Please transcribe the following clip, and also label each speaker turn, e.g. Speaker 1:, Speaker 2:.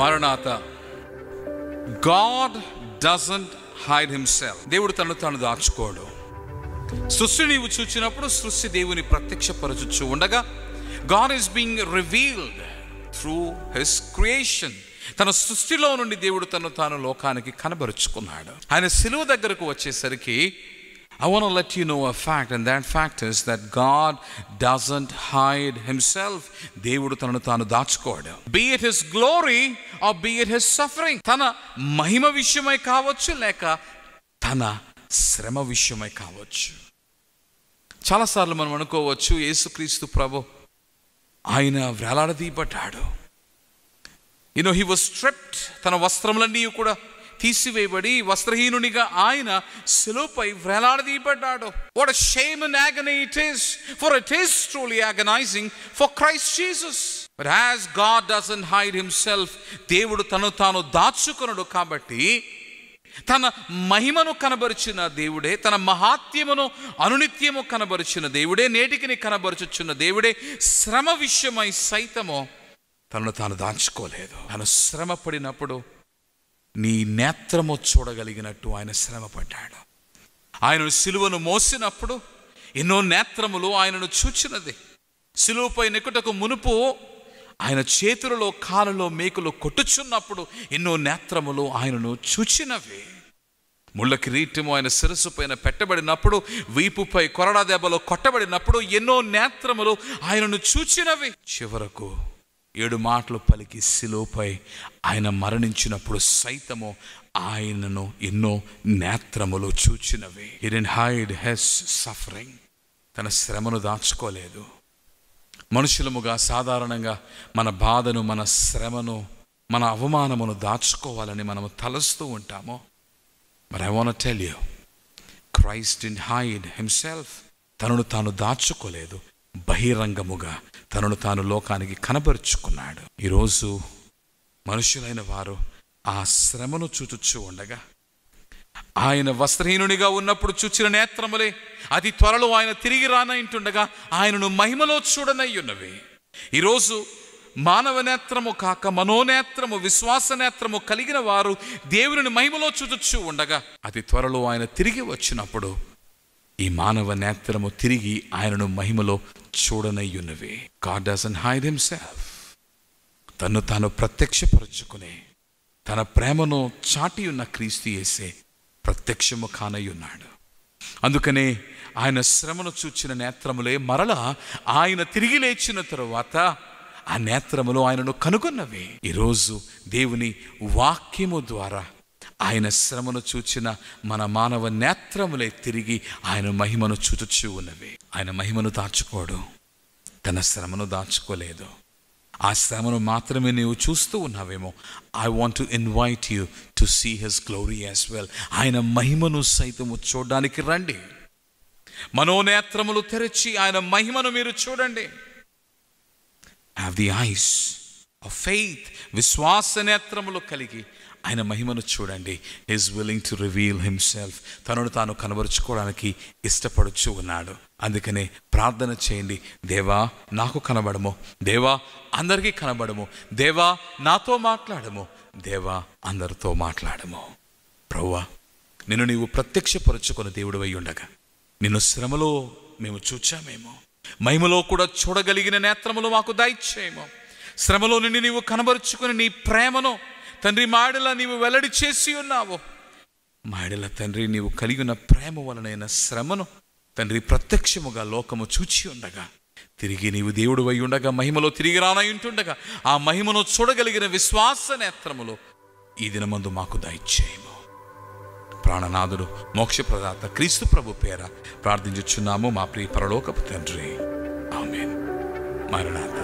Speaker 1: మరణాత. God doesn't hide himself. దేవుడు తను తాను దాచుకోడు. సృష్టి నీవు చూచినప్పుడు సృష్టి దేవుని ప్రత్యక్షపరచుచు ఉండగా God is being revealed through his creation. తన సృష్టిలో నుండి దేవుడు తను తాను లోకానికి కనబరుచుకున్నాడు. ఆయన సిలువ దగ్గరకు వచ్చేసరికి I want to let you know a fact, and that fact is that God doesn't hide himself. దేవుడు తనను తాను దాచుకోడు. Be it his glory or be it his suffering. తన మహిమ విషయమై కావచ్చు, లేక తన శ్రమ విషయమై కావచ్చు. చాలాసార్లు మనం అనుకోవచ్చు, యేసుక్రీస్తు ప్రభు ఆయన వేలాడదీయబడ్డాడు. he was stripped. తన వస్త్రములన్నీ కూడా తీసివేయబడి వస్త్రహీనునిగా ఆయన శిలువపై వేలాడదీయబడ్డాడు. What a shame and agony it is, for it is truly agonizing for Christ Jesus. But as God doesn't hide himself, దేవుడు తను తాను దాచుకొనడు కాబట్టి తన మహిమను కనబరిచిన దేవుడే, తన మహాత్మ్యమును అనునిత్యము కనబరిచిన దేవుడే, నేటికిని కనబరుచుచున్న దేవుడే శ్రమ విషయమై సైతము తనను తాను దాచుకోలేదు. తను శ్రమ పడినప్పుడు నీ నేత్రము చూడగలిగినట్టు ఆయన శ్రమ పడ్డాడు. ఆయన సిలువను మోసినప్పుడు ఎన్నో నేత్రములు ఆయనను చూచినది. సిలువపై నెక్కుటకు మునుపు ఆయన చేతులలో కాళ్ళలో మేకులు కొట్టుచున్నప్పుడు ఎన్నో నేత్రములు ఆయనను చూచినవి. ముళ్ళ కిరీటము ఆయన శిరస్సు పైన పెట్టబడినప్పుడు, వీపుపై కొరడా దెబ్బలో కొట్టబడినప్పుడు ఎన్నో నేత్రములు ఆయనను చూచినవి. చివరకు 7 మాటలు పలికి శిలువపై ఆయన మరణించినప్పుడు సైతము ఆయనను ఎన్నో నేత్రములు చూచినవి. He didn't hide his suffering. తన శ్రమను దాచుకోలేదు. మనుషులముగా సాధారణంగా మన బాధను, మన శ్రమను, మన అవమానమును దాచుకోవాలని మనము తలస్తూ ఉంటాము. But I want to tell you, Christ didn't hide himself. తనను తాను దాచుకోలేదు. బహిరంగముగా తనను తాను లోకానికి కనబరుచుకున్నాడు. ఈరోజు మనుషులైన వారు ఆ శ్రమను చూచుచూ ఉండగా, ఆయన వస్త్రహీనునిగా ఉన్నప్పుడు చూచిన నేత్రములే అతి త్వరలో ఆయన తిరిగి రానంటుండగా ఆయనను మహిమలో చూడనయ్యున్నవి. ఈరోజు మానవ నేత్రము కాక మనోనేత్రము, విశ్వాస నేత్రము కలిగిన వారు దేవుని మహిమలో చూచుచూ ఉండగా అతి త్వరలో ఆయన తిరిగి వచ్చినప్పుడు ఈ మానవ నేత్రము తిరిగి ఆయనను మహిమలో చూడనయ్యున్నవి. God doesn't hide himself. తను తాను ప్రత్యక్షపరుచుకునే తన ప్రేమను చాటి ఉన్న క్రీస్తు యేసే ప్రత్యక్షము కానయ్యున్నాడు. అందుకనే ఆయన శ్రమను చూచిన నేత్రములే మరలా ఆయన తిరిగి లేచిన తరువాత ఆ నేత్రములు ఆయనను కనుగొన్నవి. ఈరోజు దేవుని వాక్యము ద్వారా ఆయన శ్రమను చూచిన మన మానవ నేత్రములే తిరిగి ఆయన మహిమను చూచుచూ ఉన్నవి. ఆయన మహిమను దాచుకోడు, తన శ్రమను దాచుకోలేదు. ఆ శ్రమను మాత్రమే నీవు చూస్తూ ఉన్నావేమో. I want to invite you to see his glory as well. ఆయన మహిమను సైతము చూడడానికి రండి. మనోనేత్రములు తెరచి ఆయన మహిమను మీరు చూడండి. Have the eyes of faith. విశ్వాస నేత్రములు కలిగి ఆయన మహిమను చూడండి. Is willing to reveal himself. తనను తాను కనబరుచుకోవడానికి ఇష్టపడుచు ఉన్నాడు. అందుకనే ప్రార్థన చేయండి. దేవా నాకు కనబడము, దేవా అందరికీ కనబడము, దేవా నాతో మాట్లాడము, దేవా అందరితో మాట్లాడము. ప్రభువా, నిన్ను నీవు ప్రత్యక్షపరుచుకున్న దేవుడు అయి ఉండగా నిన్ను శ్రమలో మేము చూచామేమో, మహిమలో కూడా చూడగలిగిన నేత్రములు మాకు దయచేయము. శ్రమలో నిన్ను నీవు కనబరుచుకుని నీ ప్రేమను తండ్రి మాడల నీవు వెల్లడి చేసి ఉన్నావు. మాడల తండ్రి నీవు కలిగి ఉన్న ప్రేమ వలనైన శ్రమను తండ్రి ప్రత్యక్షముగా లోకము చూచి ఉండగా తిరిగి నీవు దేవుడు అయి ఉండగా మహిమలో తిరిగి రానై ఉంటుండగా ఆ మహిమను చూడగలిగిన విశ్వాస నేత్రములు ఈ దినమందు మాకు దయచేయము. ప్రాణనాథుడు మోక్షప్రదాత క్రీస్తు ప్రభు పేర ప్రార్థించుచున్నాము మా ప్రియ పరలోకపు తండ్రి. ఆమేన్. మరణాత.